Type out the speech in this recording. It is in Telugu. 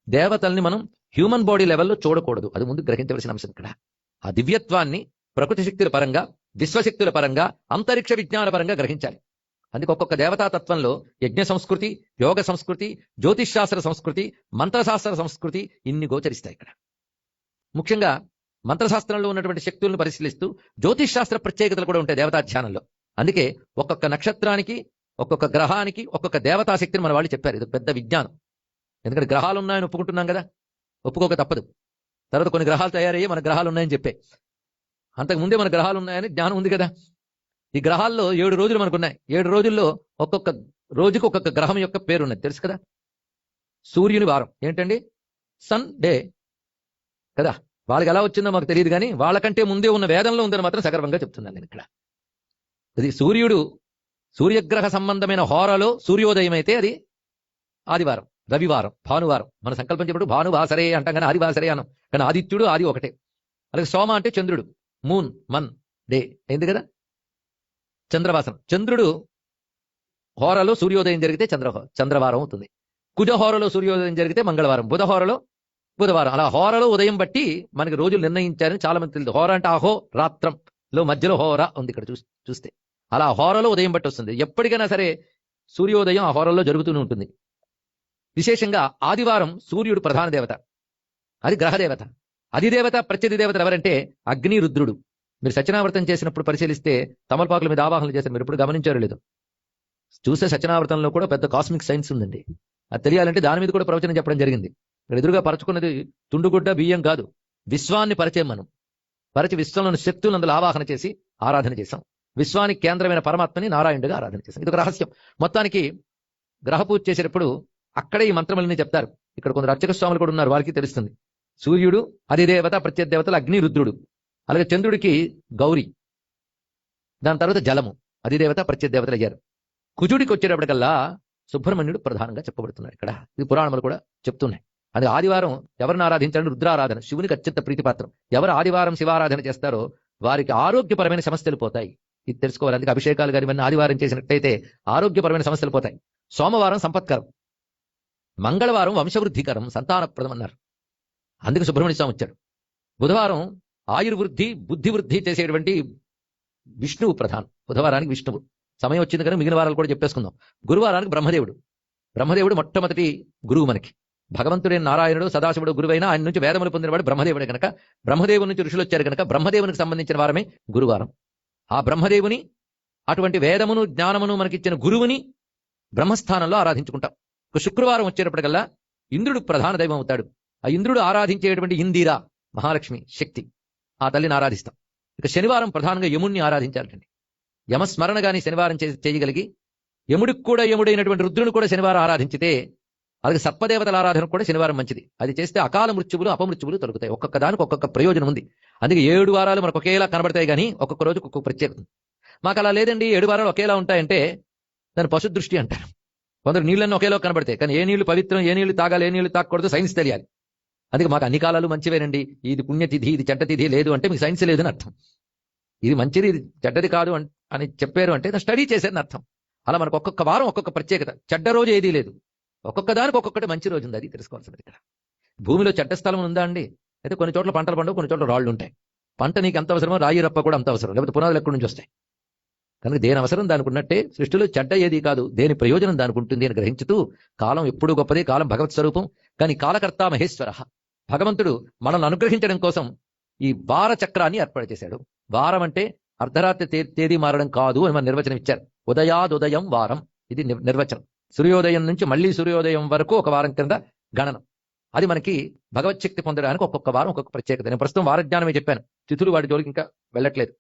దేవతల్ని మనం హ్యూమన్ బాడీ లెవెల్లో చూడకూడదు. అది ముందు గ్రహించవలసిన అంశం ఇక్కడ. ఆ దివ్యత్వాన్ని ప్రకృతి శక్తుల పరంగా, విశ్వశక్తుల పరంగా, అంతరిక్ష విజ్ఞాన పరంగా గ్రహించాలి. అందుకే ఒక్కొక్క దేవతాతత్వంలో యజ్ఞ సంస్కృతి, యోగ సంస్కృతి, జ్యోతిషాస్త్ర సంస్కృతి, మంత్రశాస్త్ర సంస్కృతి ఇన్ని గోచరిస్తాయి ఇక్కడ. ముఖ్యంగా మంత్రశాస్త్రంలో ఉన్నటువంటి శక్తులను పరిశీలిస్తూ జ్యోతిషాస్త్ర ప్రత్యేకతలు కూడా ఉంటాయి దేవతాధ్యానంలో. అందుకే ఒక్కొక్క నక్షత్రానికి, ఒక్కొక్క గ్రహానికి, ఒక్కొక్క దేవతాశక్తిని మన వాళ్ళు చెప్పారు. ఇది పెద్ద విజ్ఞానం. ఎందుకంటే గ్రహాలు ఉన్నాయని ఒప్పుకుంటున్నాం కదా, ఒప్పుకోక తప్పదు. తర్వాత కొన్ని గ్రహాలు తయారయ్యి మన గ్రహాలు ఉన్నాయని చెప్పే, అంతకు ముందే మన గ్రహాలు ఉన్నాయని జ్ఞానం ఉంది కదా. ఈ గ్రహాల్లో 7 రోజులు మనకున్నాయి. 7 రోజుల్లో ఒక్కొక్క రోజుకి ఒక్కొక్క గ్రహం యొక్క పేరు ఉన్నది, తెలుసు కదా. సూర్యుని వారం ఏంటండి? సన్ డే కదా. వాళ్ళకి ఎలా వచ్చిందో మాకు తెలియదు, కానీ వాళ్ళకంటే ముందే ఉన్న వేదంలో ఉందని మాత్రం సగర్వంగా చెప్తున్నాను నేను ఇక్కడ. అది సూర్యుడు, సూర్యగ్రహ సంబంధమైన హోరాలో సూర్యోదయం అయితే అది ఆదివారం, రవివారం, భానువారం. మన సంకల్పం చెప్పడు భానువాసరే అంటాం, కానీ ఆదివాసరే అనం. కానీ ఆదిత్యుడు ఆది ఒకటే. అలాగే సోమ అంటే చంద్రుడు, మూన్ మన్ డే అయింది కదా. చంద్రవాసనం, చంద్రుడు హోరలో సూర్యోదయం జరిగితే చంద్రవారం అవుతుంది. కుజ హోరలో సూర్యోదయం జరిగితే మంగళవారం, బుధ హోరలో బుధవారం. అలా హోరలో ఉదయం బట్టి మనకి రోజులు నిర్ణయించారని చాలా మంది తెలియదు. హోర అంటే ఆహో రాత్రంలో మధ్యలో హోర ఉంది ఇక్కడ చూస్తే. అలా హోరలో ఉదయం బట్టి వస్తుంది. ఎప్పటికైనా సరే సూర్యోదయం ఆ హోరల్లో జరుగుతూనే ఉంటుంది. విశేషంగా ఆదివారం సూర్యుడు ప్రధాన దేవత, అది గ్రహదేవత. అధిదేవత ప్రత్యధి దేవతలు ఎవరంటే అగ్ని, రుద్రుడు. మీరు సత్యనావ్రతం చేసినప్పుడు పరిశీలిస్తే తమలపాకుల మీద ఆవాహనలు చేశారు, మీరు ఇప్పుడు గమనించారో లేదు. చూసే సత్యనావ్రతంలో కూడా పెద్ద కాస్మిక్ సైన్స్ ఉందండి. అది తెలియాలంటే దాని మీద కూడా ప్రవచనం చెప్పడం జరిగింది. ఇక్కడ ఎదురుగా పరచుకున్నది తుండుగుడ్డ బియ్యం కాదు, విశ్వాన్ని పరిచయం. మనం పరిచి విశ్వంలోని శక్తులను అందులో ఆవాహన చేసి ఆరాధన చేశాం. విశ్వానికి కేంద్రమైన పరమాత్మని నారాయణుడిగా ఆరాధన చేశాం. ఇది ఒక రహస్యం. మొత్తానికి గ్రహ పూజ చేసేటప్పుడు అక్కడే ఈ మంత్రములన్నీ చెప్తారు. ఇక్కడ కొందరు అర్చక స్వాములు కూడా ఉన్నారు, వారికి తెలుస్తుంది. సూర్యుడు అధిదేవత, ప్రత్యదేవతలు అగ్ని, రుద్రుడు. అలాగే చంద్రుడికి గౌరీ, దాని తర్వాత జలము, అధిదేవత ప్రత్యదేవతలు అయ్యారు. కుజుడికి వచ్చేటప్పటికల్లా సుబ్రహ్మణ్యుడు ప్రధానంగా చెప్పబడుతున్నాడు ఇక్కడ. ఇది పురాణములు కూడా చెప్తున్నాయి. అది ఆదివారం ఎవరిని ఆరాధించాలని రుద్రారాధన, శివునికి అత్యంత ప్రీతిపాత్రం. ఎవరు ఆదివారం శివారాధన చేస్తారో వారికి ఆరోగ్యపరమైన సమస్యలు పోతాయి. ఇది తెలుసుకోవాలి. అందుకే అభిషేకాలు గారి ఇవన్నీ ఆదివారం చేసినట్టయితే ఆరోగ్యపరమైన సమస్యలు పోతాయి. సోమవారం సంపత్కరం, మంగళవారం వంశవృద్ధికరం, సంతానప్రదం అన్నారు. అందుకే సుబ్రహ్మణ్య స్వామి వచ్చాడు. బుధవారం ఆయుర్వృద్ధి, బుద్ధి వృద్ధి చేసేటువంటి విష్ణువు ప్రధానం. బుధవారానికి విష్ణువు. సమయం వచ్చింది కనుక మిగిలిన వారాలు కూడా చెప్పేసుకుందాం. గురువారానికి బ్రహ్మదేవుడు. బ్రహ్మదేవుడు మొట్టమొదటి గురువు మనకి. భగవంతుడైన నారాయణుడు, సదాశివుడు గురువైన ఆయన నుంచి వేదములు పొందినవాడు బ్రహ్మదేవుడే కనుక, బ్రహ్మదేవుని నుంచి ఋషులు వచ్చారు కనుక బ్రహ్మదేవునికి సంబంధించిన వారమే గురువారం. ఆ బ్రహ్మదేవుని, అటువంటి వేదమును జ్ఞానమును మనకిచ్చిన గురువుని బ్రహ్మస్థానంలో ఆరాధించుకుంటాం. శుక్రవారం వచ్చేటప్పటికల్లా ఇంద్రుడు ప్రధాన దైవం అవుతాడు. ఆ ఇంద్రుడు ఆరాధించేటువంటి ఇందిరా మహాలక్ష్మి శక్తి, ఆ తల్లిని ఆరాధిస్తాం. ఇక శనివారం ప్రధానంగా యముణ్ణి ఆరాధించాలండి. యమస్మరణ గాని శనివారం చేయగలిగి, యముడికి కూడా యముడైనటువంటి రుద్రుని కూడా శనివారం ఆరాధించితే, అలాగే సర్పదేవతల ఆరాధన కూడా శనివారం మంచిది. అది చేస్తే అకాల మృత్యువులు, అపమృత్యువులు తొలగుతాయి. ఒక్కొక్క దానికి ఒక్కొక్క ప్రయోజనం ఉంది. అందుకే 7 వారాలు మనకు ఒకేలా కనబడతాయి, కానీ ఒక్కొక్క రోజుకు ఒక్కొక్క ప్రత్యేకత. మాకు అలా లేదండి, 7 వారాలు ఒకేలా ఉంటాయంటే దాన్ని పశుదృష్టి అంటారు. కొందరు నీళ్ళన్నీ ఒకేలా కనబడతాయి, కానీ ఏ నీళ్లు పవిత్రం, ఏ నీళ్లు తాగాలి, ఏ నీళ్లు తాగకూడదు సైన్స్ తెలియాలి. అందుకే మాకు అన్ని కాలాలు మంచివేనండి, ఇది పుణ్యతిథి, ఇది చెడ్డతిథి లేదు అంటే మీకు సైన్స్ లేదని అర్థం. ఇది మంచిది, ఇది చెడ్డది కాదు అని చెప్పారు అంటే స్టడీ చేశారని అర్థం. అలా మనకు ఒక్కొక్క వారం ఒక్కొక్క ప్రత్యేకత. చెడ్డ రోజు ఏదీ లేదు, ఒక్కొక్క దానికి ఒక్కొక్కటి మంచి రోజు ఉంది. అది తెలుసుకోవాల్సింది ఇక్కడ. భూమిలో చెడ్డ స్థలం ఉందా అండి? అయితే కొన్ని చోట్ల పంటలు పండవు, కొన్ని చోట్ల రాళ్ళు ఉంటాయి. పంట నీకు ఎంత అవసరమో రాయి రప్ప కూడా అంత అవసరం, లేకపోతే పునాదులు ఎక్కడి నుంచి వస్తాయి. కనుక దేని అవసరం దానికి ఉన్నట్టే సృష్టిలో చెడ్డ ఏది కాదు, దేని ప్రయోజనం దానికి ఉంటుంది అని గ్రహించుతూ, కాలం ఎప్పుడూ గొప్పదే, కాలం భగవత్ స్వరూపం. కానీ కాలకర్త మహేశ్వర, భగవంతుడు మనల్ని అనుగ్రహించడం కోసం ఈ వార చక్రాన్ని ఏర్పాటు చేశాడు. వారం అంటే అర్ధరాత్రి తేదీ మారడం కాదు అని మన నిర్వచనం ఇచ్చారు. ఉదయాదుదయం వారం, ఇది నిర్వచనం. సూర్యోదయం నుంచి మళ్ళీ సూర్యోదయం వరకు ఒక వారం కింద గణనం. అది మనకి భగవత్ శక్తి పొందడానికి ఒక్కొక్క వారం ఒక్కొక్క ప్రత్యేకత. నేను ప్రస్తుతం వారజ్ఞానమే చెప్పాను, తిథులు వాటి జోలికి ఇంకా వెళ్ళట్లేదు.